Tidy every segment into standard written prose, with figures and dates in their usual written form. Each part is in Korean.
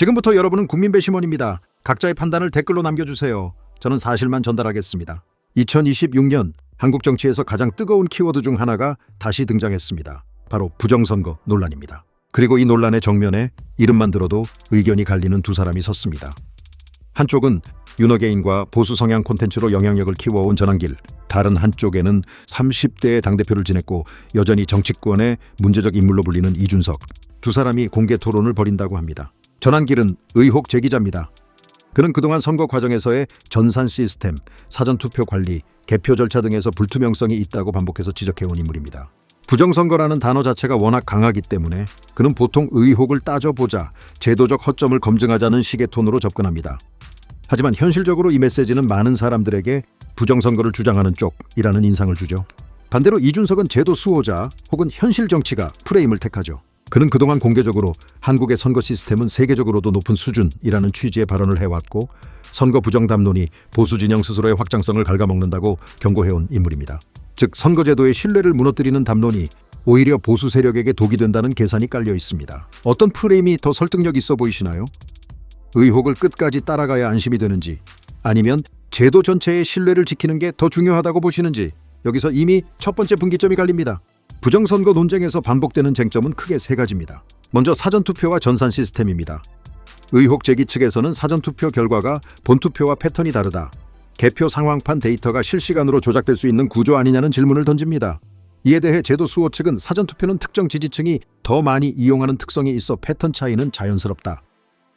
지금부터 여러분은 국민 배심원입니다. 각자의 판단을 댓글로 남겨주세요. 저는 사실만 전달하겠습니다. 2026년 한국 정치에서 가장 뜨거운 키워드 중 하나가 다시 등장했습니다. 바로 부정선거 논란입니다. 그리고 이 논란의 정면에 이름만 들어도 의견이 갈리는 두 사람이 섰습니다. 한쪽은 윤호개인과 보수 성향 콘텐츠로 영향력을 키워온 전환길, 다른 한쪽에는 30대의 당대표를 지냈고 여전히 정치권의 문제적 인물로 불리는 이준석. 두 사람이 공개 토론을 벌인다고 합니다. 전환길은 의혹 제기자입니다. 그는 그동안 선거 과정에서의 전산 시스템, 사전투표 관리, 개표 절차 등에서 불투명성이 있다고 반복해서 지적해온 인물입니다. 부정선거라는 단어 자체가 워낙 강하기 때문에 그는 보통 의혹을 따져보자, 제도적 허점을 검증하자는 식의 톤으로 접근합니다. 하지만 현실적으로 이 메시지는 많은 사람들에게 부정선거를 주장하는 쪽이라는 인상을 주죠. 반대로 이준석은 제도 수호자 혹은 현실 정치가 프레임을 택하죠. 그는 그동안 공개적으로 한국의 선거 시스템은 세계적으로도 높은 수준이라는 취지의 발언을 해왔고 선거 부정 담론이 보수 진영 스스로의 확장성을 갉아먹는다고 경고해온 인물입니다. 즉 선거제도의 신뢰를 무너뜨리는 담론이 오히려 보수 세력에게 독이 된다는 계산이 깔려 있습니다. 어떤 프레임이 더 설득력 있어 보이시나요? 의혹을 끝까지 따라가야 안심이 되는지, 아니면 제도 전체의 신뢰를 지키는 게 더 중요하다고 보시는지, 여기서 이미 첫 번째 분기점이 갈립니다. 부정선거 논쟁에서 반복되는 쟁점은 크게 세 가지입니다. 먼저 사전투표와 전산 시스템입니다. 의혹 제기 측에서는 사전투표 결과가 본투표와 패턴이 다르다, 개표 상황판 데이터가 실시간으로 조작될 수 있는 구조 아니냐는 질문을 던집니다. 이에 대해 제도 수호 측은 사전투표는 특정 지지층이 더 많이 이용하는 특성이 있어 패턴 차이는 자연스럽다.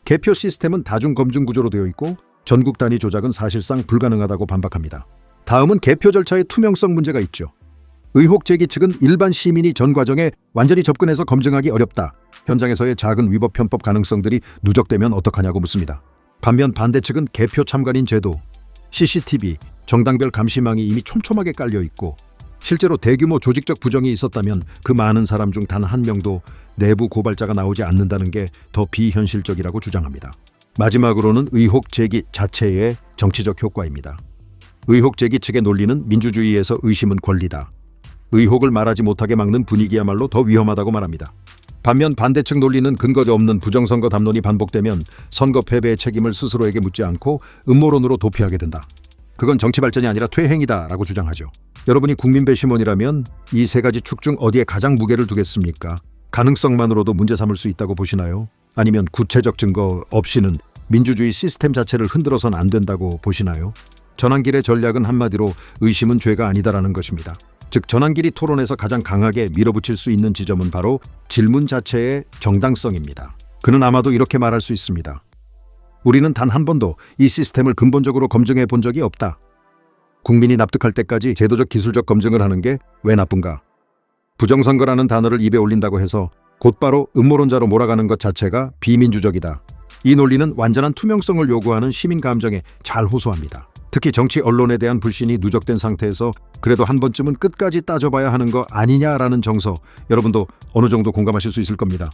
개표 시스템은 다중검증 구조로 되어 있고 전국 단위 조작은 사실상 불가능하다고 반박합니다. 다음은 개표 절차의 투명성 문제가 있죠. 의혹 제기 측은 일반 시민이 전 과정에 완전히 접근해서 검증하기 어렵다, 현장에서의 작은 위법 편법 가능성들이 누적되면 어떡하냐고 묻습니다. 반면 반대 측은 개표 참관인 제도, CCTV, 정당별 감시망이 이미 촘촘하게 깔려 있고 실제로 대규모 조직적 부정이 있었다면 그 많은 사람 중 단 한 명도 내부 고발자가 나오지 않는다는 게 더 비현실적이라고 주장합니다. 마지막으로는 의혹 제기 자체의 정치적 효과입니다. 의혹 제기 측의 논리는 민주주의에서 의심은 권리다, 의혹을 말하지 못하게 막는 분위기야말로 더 위험하다고 말합니다. 반면 반대측 논리는 근거 없는 부정선거 담론이 반복되면 선거 패배의 책임을 스스로에게 묻지 않고 음모론으로 도피하게 된다, 그건 정치 발전이 아니라 퇴행이다 라고 주장하죠. 여러분이 국민 배심원이라면 이 세 가지 축 중 어디에 가장 무게를 두겠습니까? 가능성만으로도 문제 삼을 수 있다고 보시나요? 아니면 구체적 증거 없이는 민주주의 시스템 자체를 흔들어선 안 된다고 보시나요? 전환길의 전략은 한마디로 의심은 죄가 아니다라는 것입니다. 즉 전환길이 토론에서 가장 강하게 밀어붙일 수 있는 지점은 바로 질문 자체의 정당성입니다. 그는 아마도 이렇게 말할 수 있습니다. 우리는 단 한 번도 이 시스템을 근본적으로 검증해 본 적이 없다. 국민이 납득할 때까지 제도적 기술적 검증을 하는 게 왜 나쁜가? 부정선거라는 단어를 입에 올린다고 해서 곧바로 음모론자로 몰아가는 것 자체가 비민주적이다. 이 논리는 완전한 투명성을 요구하는 시민 감정에 잘 호소합니다. 특히 정치 언론에 대한 불신이 누적된 상태에서 그래도 한 번쯤은 끝까지 따져봐야 하는 거 아니냐라는 정서, 여러분도 어느 정도 공감하실 수 있을 겁니다.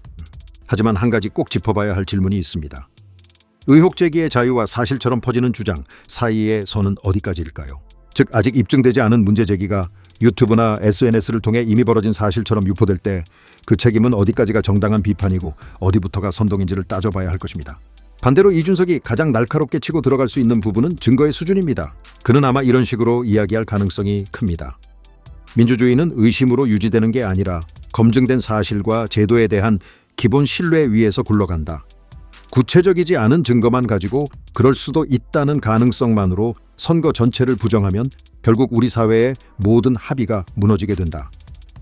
하지만 한 가지 꼭 짚어봐야 할 질문이 있습니다. 의혹 제기의 자유와 사실처럼 퍼지는 주장 사이의 선은 어디까지일까요? 즉 아직 입증되지 않은 문제 제기가 유튜브나 SNS를 통해 이미 벌어진 사실처럼 유포될 때 그 책임은 어디까지가 정당한 비판이고 어디부터가 선동인지를 따져봐야 할 것입니다. 반대로 이준석이 가장 날카롭게 치고 들어갈 수 있는 부분은 증거의 수준입니다. 그는 아마 이런 식으로 이야기할 가능성이 큽니다. 민주주의는 의심으로 유지되는 게 아니라 검증된 사실과 제도에 대한 기본 신뢰 위에서 굴러간다. 구체적이지 않은 증거만 가지고 그럴 수도 있다는 가능성만으로 선거 전체를 부정하면 결국 우리 사회의 모든 합의가 무너지게 된다.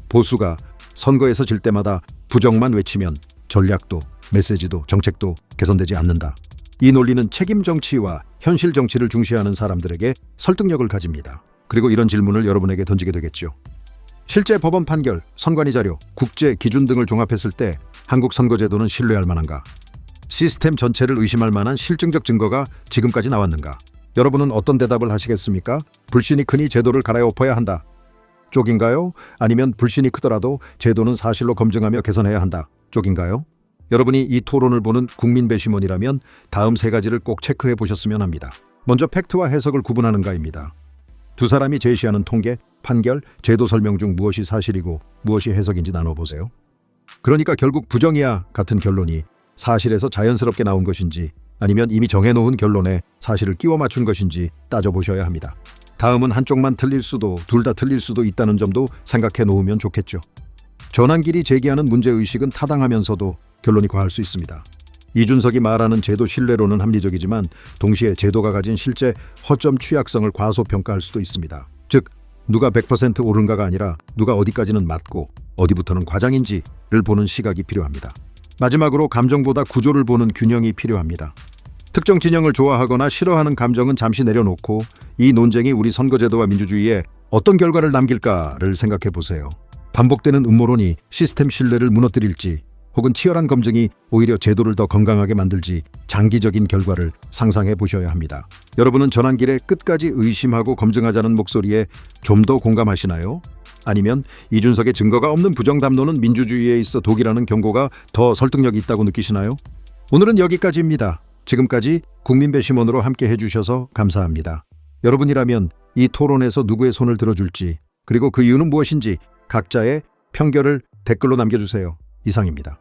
보수가 선거에서 질 때마다 부정만 외치면 전략도 메시지도 정책도 개선되지 않는다. 이 논리는 책임 정치와 현실 정치를 중시하는 사람들에게 설득력을 가집니다. 그리고 이런 질문을 여러분에게 던지게 되겠죠. 실제 법원 판결, 선관위 자료, 국제 기준 등을 종합했을 때 한국 선거제도는 신뢰할 만한가? 시스템 전체를 의심할 만한 실증적 증거가 지금까지 나왔는가? 여러분은 어떤 대답을 하시겠습니까? 불신이 크니 제도를 갈아엎어야 한다 쪽인가요? 아니면 불신이 크더라도 제도는 사실로 검증하며 개선해야 한다 쪽인가요? 여러분이 이 토론을 보는 국민 배심원이라면 다음 세 가지를 꼭 체크해 보셨으면 합니다. 먼저 팩트와 해석을 구분하는가입니다. 두 사람이 제시하는 통계, 판결, 제도 설명 중 무엇이 사실이고 무엇이 해석인지 나눠보세요. 그러니까 결국 부정이야 같은 결론이 사실에서 자연스럽게 나온 것인지 아니면 이미 정해놓은 결론에 사실을 끼워 맞춘 것인지 따져보셔야 합니다. 다음은 한쪽만 틀릴 수도 둘 다 틀릴 수도 있다는 점도 생각해 놓으면 좋겠죠. 전환길이 제기하는 문제의식은 타당하면서도 결론이 과할 수 있습니다. 이준석이 말하는 제도 신뢰로는 합리적이지만 동시에 제도가 가진 실제 허점 취약성을 과소평가할 수도 있습니다. 즉 누가 100% 옳은가가 아니라 누가 어디까지는 맞고 어디부터는 과장인지를 보는 시각이 필요합니다. 마지막으로 감정보다 구조를 보는 균형이 필요합니다. 특정 진영을 좋아하거나 싫어하는 감정은 잠시 내려놓고 이 논쟁이 우리 선거제도와 민주주의에 어떤 결과를 남길까를 생각해 보세요. 반복되는 음모론이 시스템 신뢰를 무너뜨릴지 혹은 치열한 검증이 오히려 제도를 더 건강하게 만들지 장기적인 결과를 상상해 보셔야 합니다. 여러분은 전환길에 끝까지 의심하고 검증하자는 목소리에 좀 더 공감하시나요? 아니면 이준석의 증거가 없는 부정담론은 민주주의에 있어 독이라는 경고가 더 설득력이 있다고 느끼시나요? 오늘은 여기까지입니다. 지금까지 국민 배심원으로 함께 해주셔서 감사합니다. 여러분이라면 이 토론에서 누구의 손을 들어줄지 그리고 그 이유는 무엇인지 각자의 편견을 댓글로 남겨주세요. 이상입니다.